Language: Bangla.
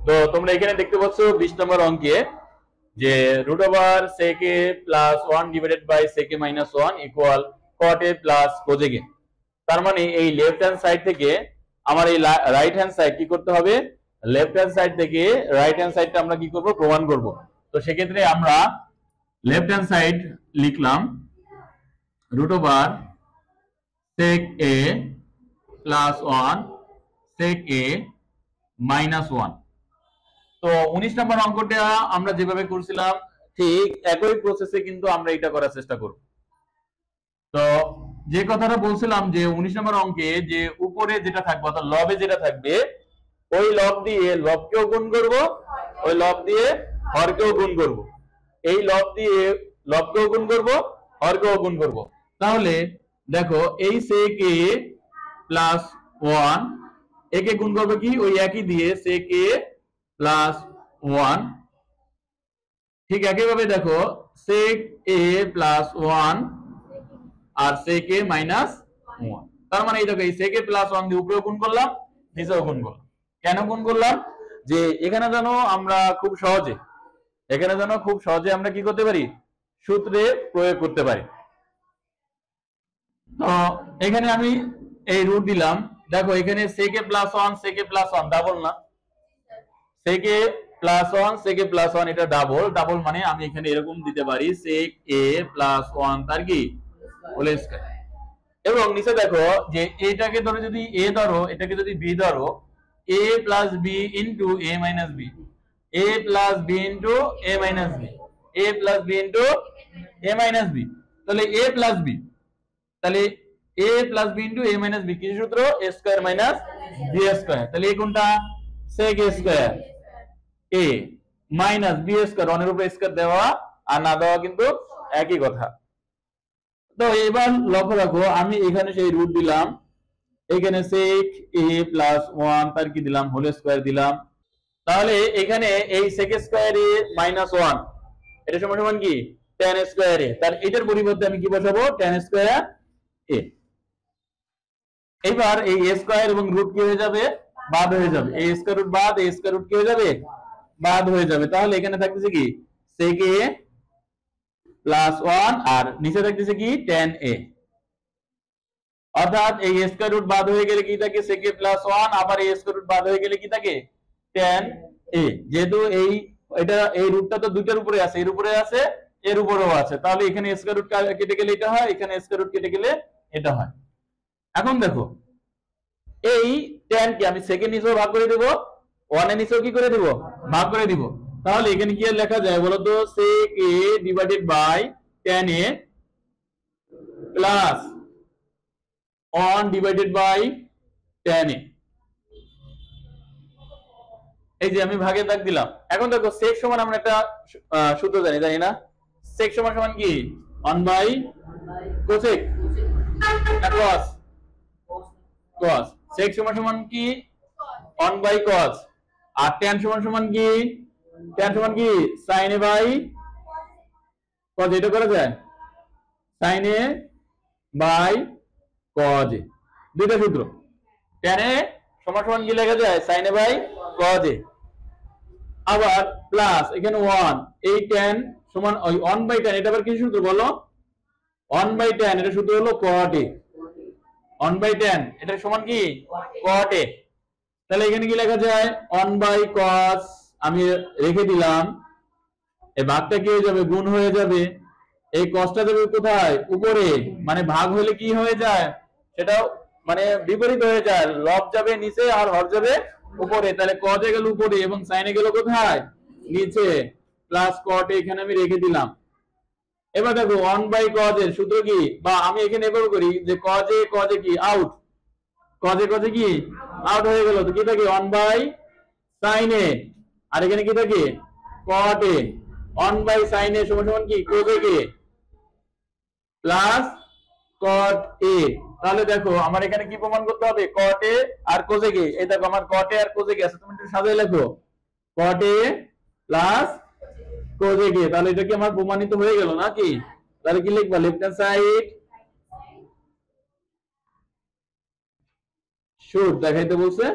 তো তোমরা এখানে দেখতে পাচ্ছ 20 নম্বর অঙ্কে যে root over sec a plus 1 divided by sec a minus 1 equal cot a plus cosec a। তার মানে এই লেফট হ্যান্ড সাইড থেকে আমার এই রাইট হ্যান্ড সাইড কি করতে হবে, লেফট হ্যান্ড সাইড থেকে রাইট হ্যান্ড সাইডটা আমরা কি করব, প্রমাণ করব। তো সেক্ষেত্রে আমরা লেফট হ্যান্ড সাইড লিখলাম root over sec a plus 1 sec a minus 1। তো 19 নম্বর অঙ্কটা আমরা যেভাবে করছিলাম ঠিক একই প্রসেসে কিন্তু আমরা এটা করার চেষ্টা করব। তো যে কথাটা বলছিলাম যে 19 নম্বর অঙ্কে যে উপরে যেটা থাকবে অর্থাৎ লবে যেটা থাকবে ওই লব দিয়ে লবকেও গুণ করব, ওই লব দিয়ে হরকেও গুণ করব, এই লব দিয়ে লবকেও গুণ করব, হরকেও গুণ করব। তাহলে দেখো এই sec a প্লাস 1 একে গুণ করবে কি ওই একই দিয়ে sec a প্লাস 1। ঠিক একইভাবে দেখো sec a প্লাস 1 আর sec a মাইনাস 1। তার মানে এই দেখো এই sec a প্লাস 1 দিয়ে উপরেও গুণ করলাম, নিচেও গুণ করলাম। কেন গুণ করলাম, যে এখানে যেন আমরা খুব সহজে আমরা কি করতে পারি, সূত্রে প্রয়োগ করতে পারি। তো এখানে আমি এই রুট দিলাম, দেখো এখানে sec a plus 1 sec a plus 1 double না, sec a plus 1 sec a plus 1 এটা ডাবল, ডাবল মানে আমি এখানে এরকম দিতে পারি sec a প্লাস 1 তার কি হোল স্কয়ার। এবং নিচে দেখো যে এটাকে ধরো যদি a ধরো, এটাকে যদি b ধরো, a plus b into a minus b, a plus b into a minus b, a plus b into a minus b। তাহলে a প্লাস b, তাহলে a plus b into a minus b কি সূত্র, a square minus b square. তাহলে এই কোনটা sec a square a minus b square, অনের উপরে স্কয়ার দেওয়া আর না দেওয়া কিন্তু একই কথা। তো এবার লক্ষ্য রাখো আমি এখানে সেই রুট দিলাম, এখানে sec a প্লাস 1 তার কি দিলাম হোল স্কয়ার দিলাম। তাহলে এখানে এই sec স্কয়ার a মাইনাস 1 এটা সমান সমান কি tan স্কয়ার a, তার এটার পরিবর্তে আমি কি বসাবো tan স্কয়ার a। এবার এই a স্কয়ার এবং রুট কি হয়ে যাবে, বাদ হয়ে যাবে, a স্কয়ার রুট বাদ a স্কয়ার রুট কি হয়ে যাবে, বাদ হয়ে যাবে। তাহলে এখানে থাকতেছে কি sec a প্লাস 1 আর নিচে থাকতেছে কি tan a, অর্থাৎ এই a স্কয়ার রুট বাদ হয়ে গেলে কি থাকে sec a প্লাস 1, আবার a স্কয়ার রুট বাদ হয়ে গেলে কি থাকে tan a। যেহেতু এটা এই রুটটা তো দুইটার উপরে আছে, এর উপরে আছে এর উপরেও আছে, তাহলে এখানে স্কয়ার রুট কেটে গেলে এটা হয়, এখানে স্কয়ার রুট কেটে গেলে এটা হয়। এখন দেখো এই tan কে আমি sec এর নিচেও ভাগ করে দেব, 1 এর নিচেও কি করে দেব, ভাগ করে দিব। তাহলে এখানে কি লেখা যায় বলো তো, sec a divided by tan a plus 1 divided by tan a। এই যে আমি ভাগে দাগ দিলাম। এখন দেখো sec সমান আমরা একটা সূত্র জানি না, sec সমান সমান কি 1 by cosec cos, cos sec সমান সমান কি 1 বাই cos, আর tan সমান সমান কি, tan সমান কি sin a বাই cos। এটা করা যায় sin a by cos a, দুইটা সূত্র। tan a সমান সমান কি লেখা যায় sin a by cos a, আবার প্লাস এখানে 1, এই tan সমান ওই 1 বাই tan, এটা আবার কি সূত্র বলো, 1 বাই tan এটা সূত্র হলো cot a, 1 বাই tan এটা সমান কি cot a। তাহলে এখানে কি লেখা যায় 1 বাই cos, আমি রেখে দিলাম, এই ভাগটা কি হয়ে যাবে গুণ হয়ে যাবে, এই cosটা যাবে কোথায় উপরে, মানে ভাগ হলে কি হয়ে যায় সেটা মানে বিপরীত হয়ে যায়, লব যাবে নিচে আর হর যাবে উপরে। তাহলে cos এ গেল উপরে এবং sin এ গেল কোথায় নিচে, প্লাস cot এখানে আমি রেখে দিলাম। এবার দেখো 1 বাই cos এর সূত্র কি, বা আমি এখানে এভাবে করি যে cos এ কি আউট, cos এ কি আউট হয়ে গেল, তো কি থাকে 1 বাই sin a, আর এখানে কি থাকে cot a, 1 by sin a সমান সমান কি cosec a plus cot a। তাহলে দেখো আমার এখানে কি প্রমাণ করতে হবে, cot a R cosec a। এই দেখো আমার cot a R cosec a আছে, তুমি একটু সাজিয়ে লেখো cot a plus cosec a। তাহলে এটা কি আমার প্রমাণিত হয়ে গেল নাকি? তাহলে কি লিখবা, লেফট হ্যান্ড সাইড শুড দেখাইতে বলছে